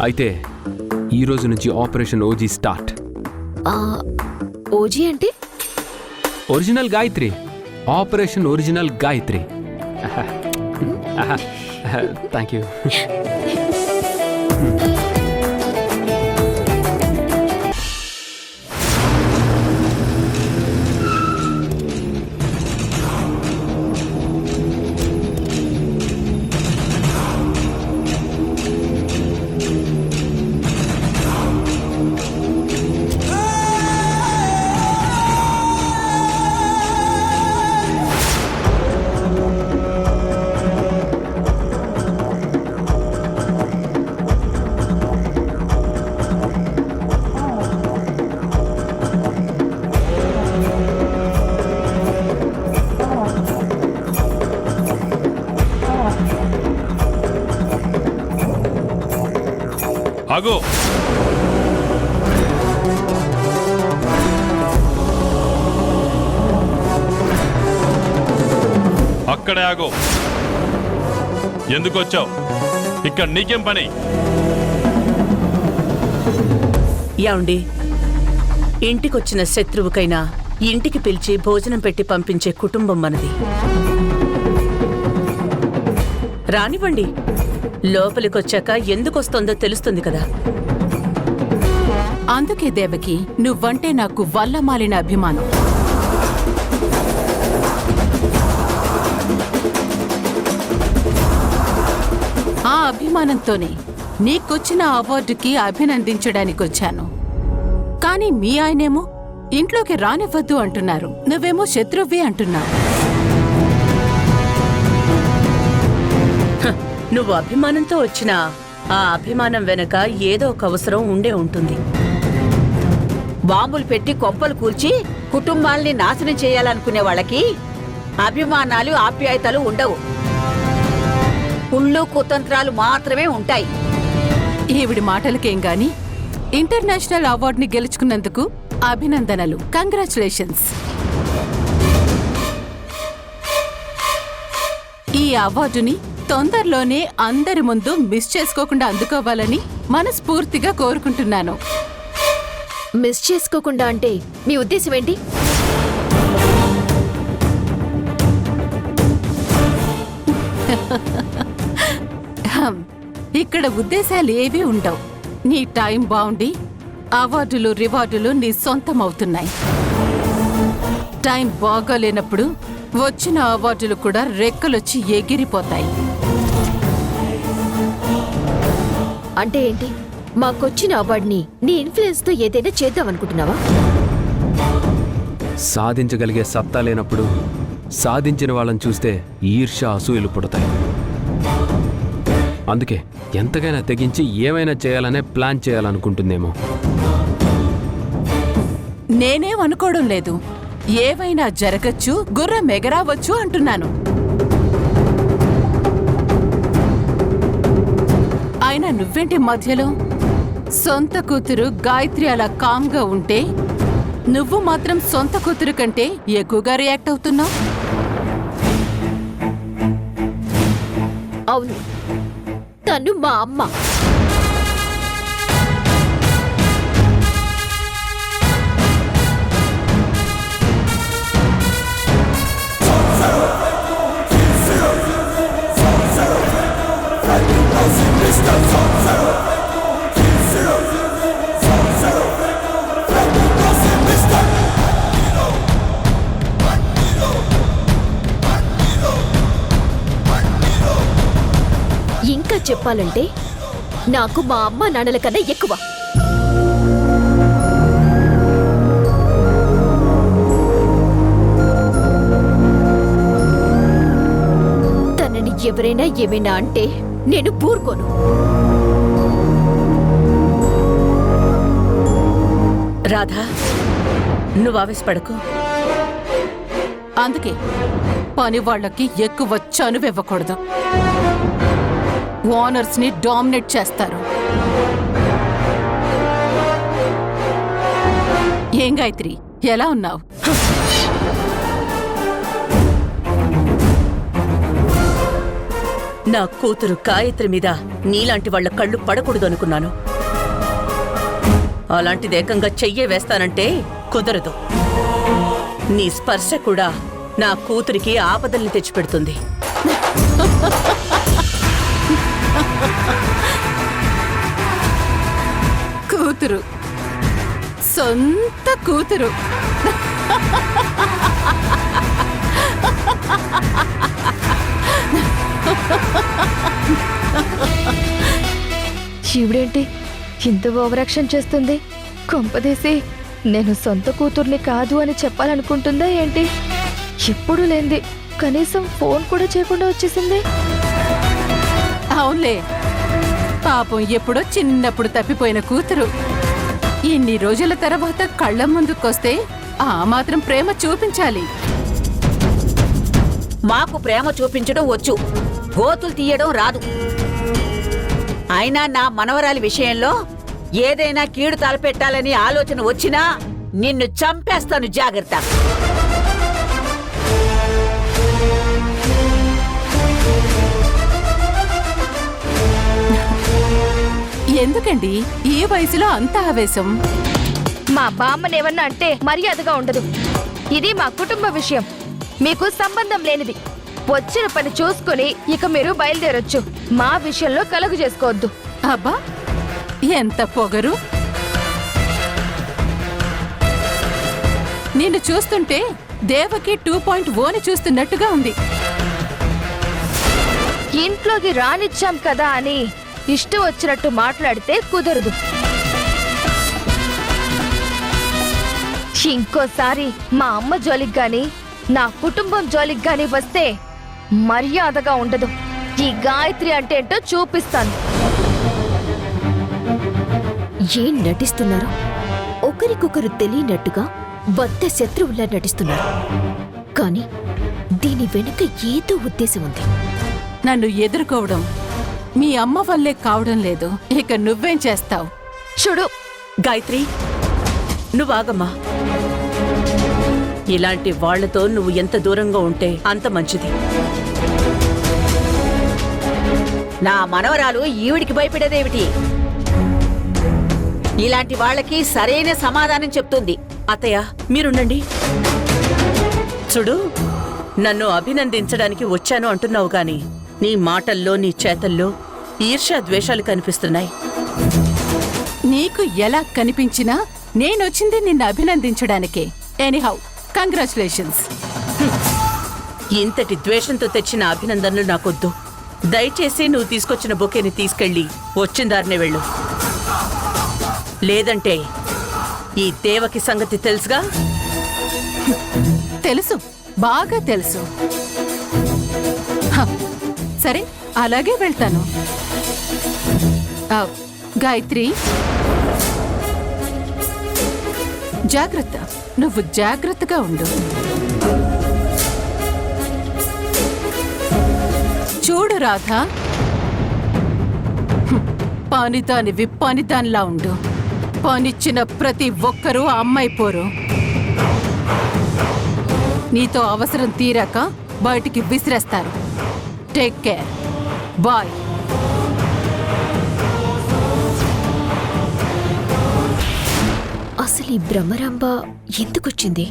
అయితే ఈ రోజు నుంచి ఆపరేషన్ ఓజీ స్టార్ట్. ఓజీ అంటే? Original Gayatri. Operation original Gayatri. Thank you. ఆగు. అక్కడే ఆగు. ఎందుకు వచ్చావు? ఇక్కడ నీకేం పని? యాండి, ఇంటికొచ్చిన శత్రువుకైనా ఇంటికి పిలిచి భోజనం పెట్టి పంపించే కుటుంబం మనది. రానివ్వండి, లోపలికొచ్చాక ఎందుకొస్తుందో తెలుస్తుంది కదా. అందుకే దేవకి, నువ్వంటే నాకు వల్లమాలిన అభిమానం. ఆ అభిమానంతోనే నీకొచ్చిన అవార్డుకి అభినందించడానికొచ్చాను. కానీ మీ ఆయనేమో ఇంట్లోకి రానివ్వద్దు అంటున్నారు, నువ్వేమో శత్రువ్వే అంటున్నావు. నువ్వు అభిమానంతో వచ్చినా ఆ అభిమానం వెనక ఏదో ఒక అవసరం ఉండే ఉంటుంది. బాంబులు పెట్టి కొంపలు కూల్చి కుటుంబాల్ని నాశనం చేయాలనుకునే వాళ్ళకి అభిమానాలు ఆప్యాయతలు ఉండవు. కుళ్ళు కుతంత్రాలు మాత్రమే ఉంటాయి. ఈవిడి మాటలకేం గాని ఇంటర్నేషనల్ అవార్డుని గెలుచుకున్నందుకు అభినందనలు. కంగ్రాచులేషన్స్. ఈ అవార్డుని తొందరలోనే అందరి ముందు మిస్ చేసుకోకుండా అందుకోవాలని మనస్ఫూర్తిగా కోరుకుంటున్నాను. మిస్ చేసుకోకుండా అంటే మీ ఉద్దేశం ఏంటి? ఇక్కడ ఉద్దేశాలు ఏవీ ఉండవు. నీ టైం బాగుండి అవార్డులు రివార్డులు నీ సొంతం అవుతున్నాయి. టైం బాగోలేనప్పుడు వచ్చిన అవార్డులు కూడా రెక్కలొచ్చి ఎగిరిపోతాయి. అంటే ఏంటి? మాకొచ్చిన అవార్డుని నీ ఇన్ఫ్లుయెన్స్ తో ఏదైనా చేద్దామనుకుంటున్నావా? సాధించగలిగే సత్తా లేనప్పుడు సాధించిన వాళ్ళని చూస్తే ఈర్ష్య అసూయలు పుడతాయి. అందుకే ఎంతకైనా తెగించి ఏమైనా చేయాలనే ప్లాన్ చేయాలనుకుంటుందేమో. నేనేం అనుకోవడం లేదు. ఏవైనా జరగచ్చు, గుర్రం ఎగరావచ్చు అంటున్నాను. అయినా నువ్వేంటి మధ్యలో? సొంత కూతురు గాయత్రి అలా కామ్గా ఉంటే నువ్వు మాత్రం సొంత కూతురు కంటే ఎక్కువగా రియాక్ట్ అవుతున్నావు. అవును, తను మా అమ్మ. ఇంకా చెప్పాలంటే నాకు మా అమ్మ నాన్నల కన్నా ఎక్కువ. తనని ఎవరైనా ఏమైనా అంటే నేను ఊరుకోను. రాధా, నువ్వు ఆవేశపడకు. అందుకే పని వాళ్ళకి ఎక్కువ చనువివ్వకూడదు. ఓనర్స్ ని డామినేట్ చేస్తారు. ఏం గాయత్రి, ఎలా ఉన్నావు? నా కూతురు గాయత్రి మీద నీలాంటి వాళ్ళ కళ్ళు పడకూడదు అనుకున్నాను. అలాంటిదేకంగా చెయ్యే వేస్తానంటే కుదరదు. నీ స్పర్శ కూడా నా కూతురికి ఆపదల్ని తెచ్చిపెడుతుంది. కూతురు, సొంత కూతురు. శివుడేంటి ఇంత ఓవరాక్షన్ చేస్తుంది? కొంపదీసి నేను సొంత కూతుర్ని కాదు అని చెప్పాలనుకుంటుందా ఏంటి? ఎప్పుడు లేంది కనీసం ఫోన్ కూడా చేయకుండా వచ్చేసింది. అవునులే, పాపం ఎప్పుడో చిన్నప్పుడు తప్పిపోయిన కూతురు ఇన్ని రోజుల తర్వాత కళ్ళ ముందుకొస్తే ఆ మాత్రం ప్రేమ చూపించాలి. మాకు ప్రేమ చూపించడం వచ్చు, గోతులు తీయడం రాదు. అయినా నా మనవరాలి విషయంలో ఏదైనా కీడు తలపెట్టాలని ఆలోచన వచ్చినా నిన్ను చంపేస్తాను, జాగ్రత్త. ఎందుకండి ఈ వయసులో అంత ఆవేశం? మా బామ్మనేమన్నా అంటే మర్యాదగా ఉండదు. ఇది మా కుటుంబ విషయం, మీకు సంబంధం లేనిది. వచ్చిన పని చూసుకుని ఇక మీరు బయలుదేరొచ్చు. మా విషయంలో కలుగు చేసుకోవద్దు. అబ్బా, ఎంత పొగరు! నిన్ను చూస్తుంటే దేవకి 2.0ని చూస్తున్నట్టుగా ఉంది. ఇంట్లోకి రానిచ్చాం కదా అని ఇష్టం వచ్చినట్టు మాట్లాడితే కుదరదు. ఇంకోసారి మా అమ్మ జోలికి గాని నా కుటుంబం జోలికి గాని వస్తే మర్యాదగా ఉండదు. ఈ గాయత్రి అంటే ఏంటో చూపిస్తాను. ఏం నటిస్తున్నారు? ఒకరికొకరు తెలియనట్టుగా బద్ద శత్రువులా నటిస్తున్నారు. కానీ దీని వెనుక ఏదో ఉద్దేశం ఉంది. నన్ను ఎదుర్కోవడం మీ అమ్మ వల్లే కావడం లేదు. ఇక నువ్వేం చేస్తావు? చూడు గాయత్రి, నువ్వాగమ్మా. ఇలాంటి వాళ్లతో నువ్వు ఎంత దూరంగా ఉంటే అంత మంచిది. నా మనవరాలు ఈవిడికి భయపడేదేమిటి? ఇలాంటి వాళ్ళకి సరైన సమాధానం చెప్తుంది. అత్తయ్య, మీరుండండి. చూడు, నన్ను అభినందించడానికి వచ్చాను అంటున్నావు గాని నీ మాటల్లో నీ చేతల్లో ఈర్ష్య ద్వేషాలు కనిపిస్తున్నాయి. నీకు ఎలా కనిపించినా నేనొచ్చింది నిన్ను అభినందించడానికే. Anyhow, congratulations. ఇంతటి ద్వేషంతో తెచ్చిన అభినందనలు నాకొద్దు. దయచేసి నువ్వు తీసుకొచ్చిన బొకేని తీసుకెళ్ళి వచ్చిన దారినే వెళ్ళు. లేదంటే ఈ దేవకి సంగతి తెలుసుగా? తెలుసు, బాగా తెలుసు. హ, సరే, అలాగే వెళ్తాను. గాయత్రి, జాగ్రత్త. నువ్వు జాగ్రత్తగా ఉండు. చూడు రాధా, పనిదాని విప్పనిదానిలా ఉండు. పనిచ్చిన ప్రతి ఒక్కరూ అమ్మైపోరు. నీతో అవసరం తీరాక బయటికి విసిరేస్తారు. Take care. బాయ్. అసలు ఈ భ్రమరాంబ ఎందుకొచ్చింది?